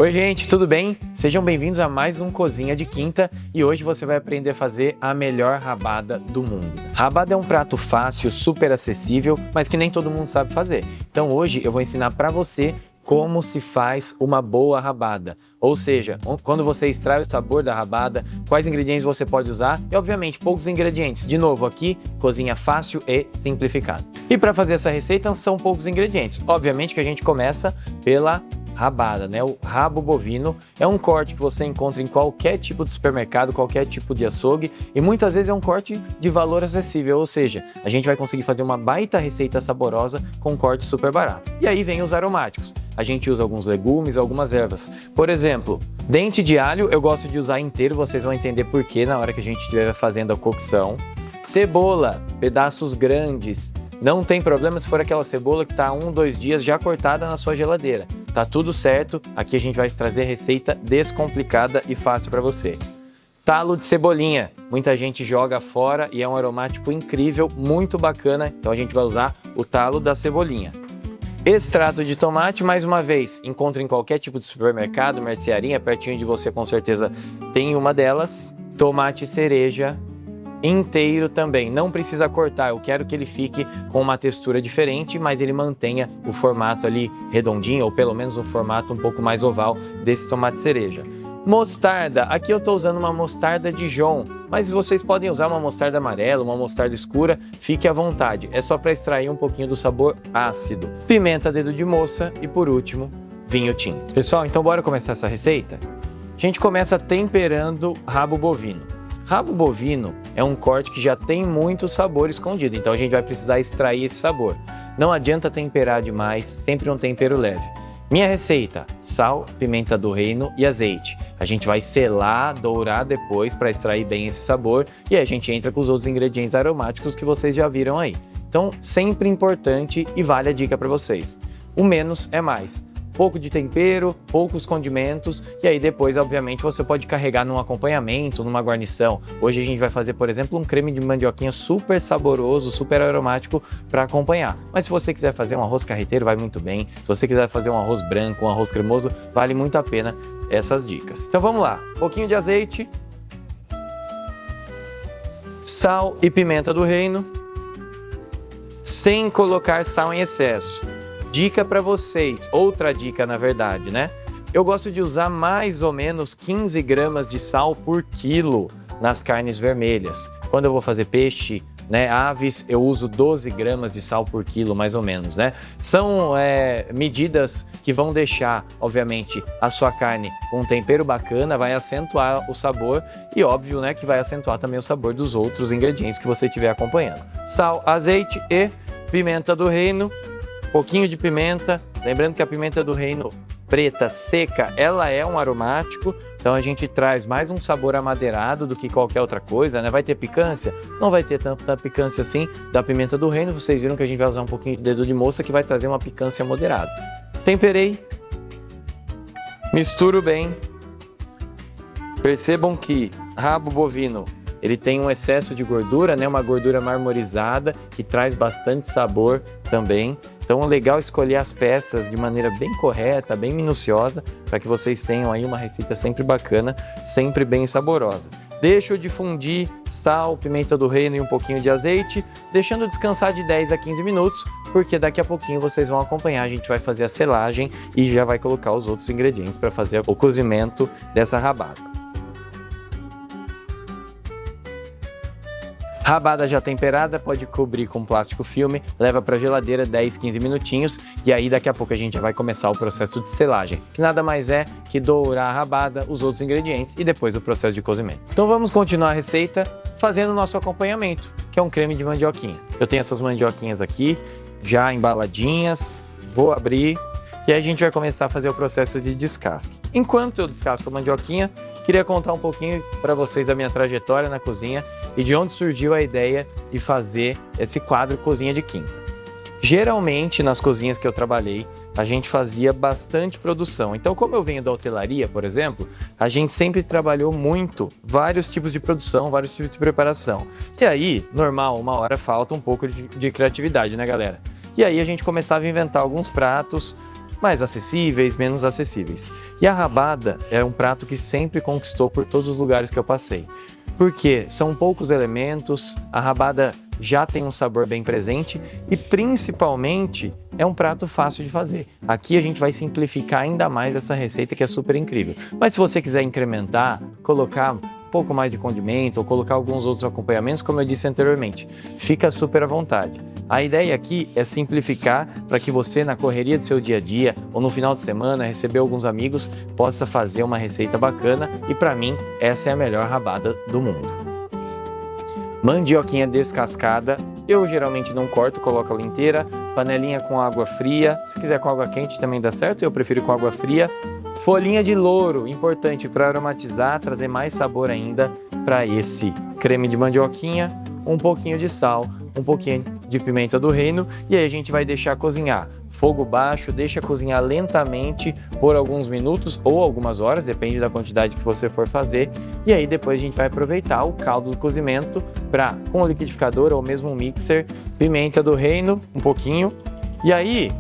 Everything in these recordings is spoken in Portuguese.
Oi gente, tudo bem? Sejam bem-vindos a mais um Cozinha de Quinta e hoje você vai aprender a fazer a melhor rabada do mundo. Rabada é um prato fácil, super acessível, mas que nem todo mundo sabe fazer. Então hoje eu vou ensinar para você como se faz uma boa rabada. Ou seja, quando você extrai o sabor da rabada, quais ingredientes você pode usar e, obviamente, poucos ingredientes. De novo, aqui, cozinha fácil e simplificado. E para fazer essa receita, são poucos ingredientes. Obviamente que a gente começa pela rabada, né? O rabo bovino é um corte que você encontra em qualquer tipo de supermercado, qualquer tipo de açougue e muitas vezes é um corte de valor acessível, ou seja, a gente vai conseguir fazer uma baita receita saborosa com um corte super barato. E aí vem os aromáticos. A gente usa alguns legumes, algumas ervas. Por exemplo, dente de alho eu gosto de usar inteiro, vocês vão entender por quê na hora que a gente estiver fazendo a cocção. Cebola, pedaços grandes. Não tem problema se for aquela cebola que está 1, 2 dias já cortada na sua geladeira. Tá tudo certo, aqui a gente vai trazer receita descomplicada e fácil para você. Talo de cebolinha, muita gente joga fora e é um aromático incrível, muito bacana, então a gente vai usar o talo da cebolinha. Extrato de tomate, mais uma vez, encontra em qualquer tipo de supermercado, mercearia, pertinho de você com certeza tem uma delas. Tomate cereja inteiro também, não precisa cortar, eu quero que ele fique com uma textura diferente, mas ele mantenha o formato ali redondinho, ou pelo menos um formato um pouco mais oval desse tomate cereja. Mostarda, aqui eu estou usando uma mostarda Dijon, mas vocês podem usar uma mostarda amarela, uma mostarda escura, fique à vontade, é só para extrair um pouquinho do sabor ácido. Pimenta dedo de moça e por último, vinho tinto. Pessoal, então bora começar essa receita? A gente começa temperando rabo bovino. Rabo bovino é um corte que já tem muito sabor escondido, então a gente vai precisar extrair esse sabor. Não adianta temperar demais, sempre um tempero leve. Minha receita, sal, pimenta do reino e azeite. A gente vai selar, dourar depois para extrair bem esse sabor e aí a gente entra com os outros ingredientes aromáticos que vocês já viram aí. Então, sempre importante e vale a dica para vocês. O menos é mais. Pouco de tempero, poucos condimentos e aí depois, obviamente, você pode carregar num acompanhamento, numa guarnição. Hoje a gente vai fazer, por exemplo, um creme de mandioquinha super saboroso, super aromático para acompanhar. Mas se você quiser fazer um arroz carreteiro, vai muito bem. Se você quiser fazer um arroz branco, um arroz cremoso, vale muito a pena essas dicas. Então vamos lá, um pouquinho de azeite, sal e pimenta do reino, sem colocar sal em excesso. Dica para vocês, outra dica na verdade, né? Eu gosto de usar mais ou menos 15 gramas de sal por quilo nas carnes vermelhas. Quando eu vou fazer peixe, né, aves, eu uso 12 gramas de sal por quilo, mais ou menos, né? São medidas que vão deixar, obviamente, a sua carne com um tempero bacana, vai acentuar o sabor e, óbvio, né, que vai acentuar também o sabor dos outros ingredientes que você estiver acompanhando. Sal, azeite e pimenta do reino. Pouquinho de pimenta, lembrando que a pimenta do reino preta seca, ela é um aromático, então a gente traz mais um sabor amadeirado do que qualquer outra coisa, né? Vai ter picância? Não vai ter tanta picância assim da pimenta do reino, vocês viram que a gente vai usar um pouquinho de dedo de moça que vai trazer uma picância moderada. Temperei, misturo bem, percebam que rabo bovino ele tem um excesso de gordura, né? Uma gordura marmorizada que traz bastante sabor também. Então é legal escolher as peças de maneira bem correta, bem minuciosa, para que vocês tenham aí uma receita sempre bacana, sempre bem saborosa. Deixo de fundir sal, pimenta do reino e um pouquinho de azeite, deixando descansar de 10 a 15 minutos, porque daqui a pouquinho vocês vão acompanhar, a gente vai fazer a selagem e já vai colocar os outros ingredientes para fazer o cozimento dessa rabada. Rabada já temperada, pode cobrir com plástico filme, leva para a geladeira 10, 15 minutinhos e aí daqui a pouco a gente já vai começar o processo de selagem, que nada mais é que dourar a rabada, os outros ingredientes e depois o processo de cozimento. Então vamos continuar a receita fazendo o nosso acompanhamento, que é um creme de mandioquinha. Eu tenho essas mandioquinhas aqui, já embaladinhas, vou abrir e aí a gente vai começar a fazer o processo de descasque. Enquanto eu descasco a mandioquinha, queria contar um pouquinho para vocês da minha trajetória na cozinha e de onde surgiu a ideia de fazer esse quadro Cozinha de Quinta. Geralmente, nas cozinhas que eu trabalhei, a gente fazia bastante produção. Então, como eu venho da hotelaria, por exemplo, a gente sempre trabalhou muito, vários tipos de produção, vários tipos de preparação. E aí, normal, uma hora falta um pouco de criatividade, né, galera? E aí a gente começava a inventar alguns pratos mais acessíveis, menos acessíveis. E a rabada é um prato que sempre conquistou por todos os lugares que eu passei. Porque são poucos elementos, a rabada já tem um sabor bem presente e principalmente é um prato fácil de fazer. Aqui a gente vai simplificar ainda mais essa receita que é super incrível. Mas se você quiser incrementar, colocar um pouco mais de condimento ou colocar alguns outros acompanhamentos, como eu disse anteriormente, fica super à vontade. A ideia aqui é simplificar para que você, na correria do seu dia a dia ou no final de semana, receber alguns amigos, possa fazer uma receita bacana e para mim, essa é a melhor rabada do mundo. Mandioquinha descascada, eu geralmente não corto, coloco ela inteira, panelinha com água fria, se quiser com água quente também dá certo, eu prefiro com água fria. Folhinha de louro, importante para aromatizar, trazer mais sabor ainda para esse creme de mandioquinha, um pouquinho de sal, um pouquinho de pimenta do reino e aí a gente vai deixar cozinhar. Fogo baixo, deixa cozinhar lentamente por alguns minutos ou algumas horas, depende da quantidade que você for fazer. E aí depois a gente vai aproveitar o caldo do cozimento para, com o liquidificador ou mesmo um mixer, pimenta do reino, um pouquinho. E aí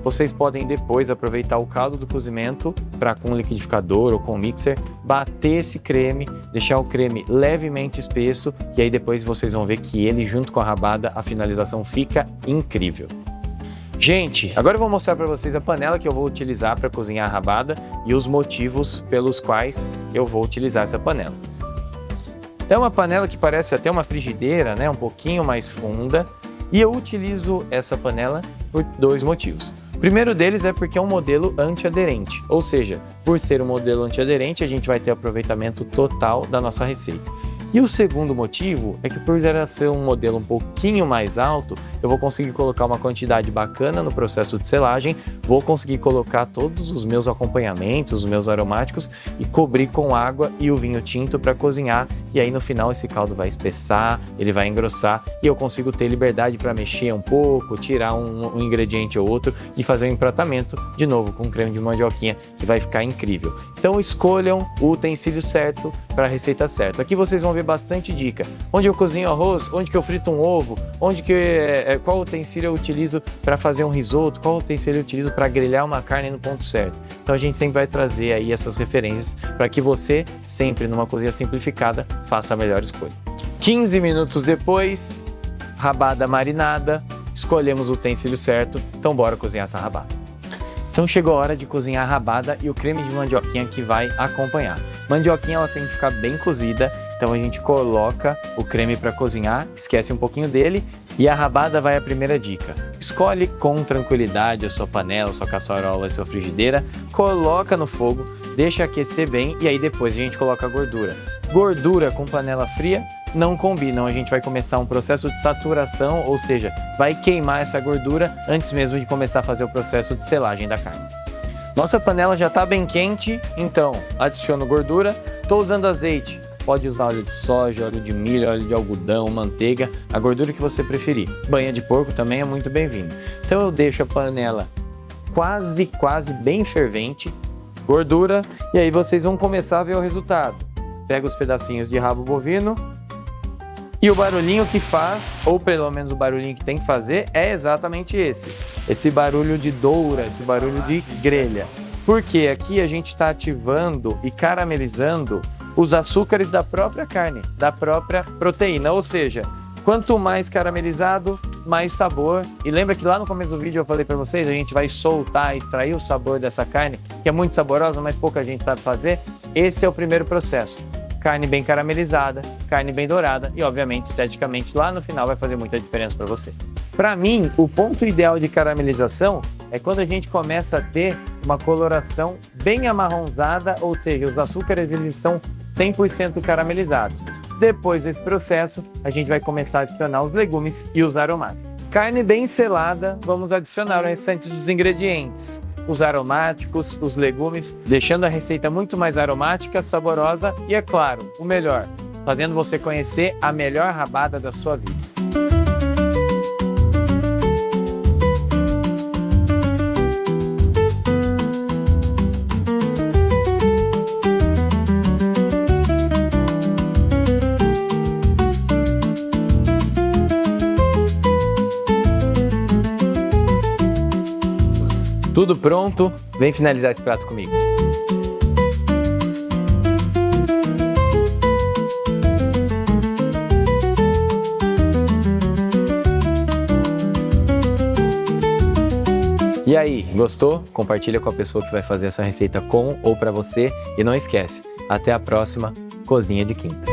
vocês podem depois aproveitar o caldo do cozimento para, com o liquidificador ou com o mixer, bater esse creme, deixar o creme levemente espesso e aí depois vocês vão ver que ele, junto com a rabada, a finalização fica incrível. Gente, agora eu vou mostrar para vocês a panela que eu vou utilizar para cozinhar a rabada e os motivos pelos quais eu vou utilizar essa panela. É uma panela que parece até uma frigideira, né? Um pouquinho mais funda, e eu utilizo essa panela por dois motivos. O primeiro deles é porque é um modelo antiaderente, ou seja, por ser um modelo antiaderente, a gente vai ter aproveitamento total da nossa receita. E o segundo motivo é que por ela ser um modelo um pouquinho mais alto, eu vou conseguir colocar uma quantidade bacana no processo de selagem, vou conseguir colocar todos os meus acompanhamentos, os meus aromáticos e cobrir com água e o vinho tinto para cozinhar. E aí no final esse caldo vai espessar, ele vai engrossar e eu consigo ter liberdade para mexer um pouco, tirar um ingrediente ou outro e fazer um empratamento de novo com creme de mandioquinha que vai ficar incrível. Então escolham o utensílio certo para a receita certa. Aqui vocês vão ver bastante dica. Onde eu cozinho arroz, onde que eu frito um ovo, qual utensílio eu utilizo para fazer um risoto, qual utensílio eu utilizo para grelhar uma carne no ponto certo. Então a gente sempre vai trazer aí essas referências para que você, sempre numa cozinha simplificada, faça a melhor escolha. 15 minutos depois, rabada marinada, escolhemos o utensílio certo, então bora cozinhar essa rabada. Então chegou a hora de cozinhar a rabada e o creme de mandioquinha que vai acompanhar. Mandioquinha ela tem que ficar bem cozida, então a gente coloca o creme para cozinhar, esquece um pouquinho dele e a rabada vai a primeira dica. Escolhe com tranquilidade a sua panela, a sua caçarola, a sua frigideira, coloca no fogo, deixa aquecer bem e aí depois a gente coloca a gordura. Gordura com panela fria não combinam, a gente vai começar um processo de saturação, ou seja, vai queimar essa gordura antes mesmo de começar a fazer o processo de selagem da carne. Nossa panela já está bem quente, então adiciono gordura, estou usando azeite, pode usar óleo de soja, óleo de milho, óleo de algodão, manteiga, a gordura que você preferir. Banha de porco também é muito bem-vindo. Então eu deixo a panela quase bem fervente, gordura, e aí vocês vão começar a ver o resultado. Pega os pedacinhos de rabo bovino, e o barulhinho que faz, ou pelo menos o barulhinho que tem que fazer, é exatamente esse barulho de doura, esse barulho de grelha. Porque aqui a gente está ativando e caramelizando os açúcares da própria carne, da própria proteína, ou seja, quanto mais caramelizado, mais sabor. E lembra que lá no começo do vídeo eu falei para vocês, a gente vai soltar e extrair o sabor dessa carne, que é muito saborosa, mas pouca gente sabe fazer. Esse é o primeiro processo. Carne bem caramelizada, carne bem dourada e, obviamente, esteticamente, lá no final vai fazer muita diferença para você. Para mim, o ponto ideal de caramelização é quando a gente começa a ter uma coloração bem amarronzada, ou seja, os açúcares eles estão 100% caramelizados. Depois desse processo, a gente vai começar a adicionar os legumes e os aromáticos. Carne bem selada, vamos adicionar o restante dos ingredientes. Os aromáticos, os legumes, deixando a receita muito mais aromática, saborosa e, é claro, o melhor, fazendo você conhecer a melhor rabada da sua vida. Tudo pronto? Vem finalizar esse prato comigo. E aí, gostou? Compartilha com a pessoa que vai fazer essa receita com ou para você. E não esquece, até a próxima Cozinha de Quinta.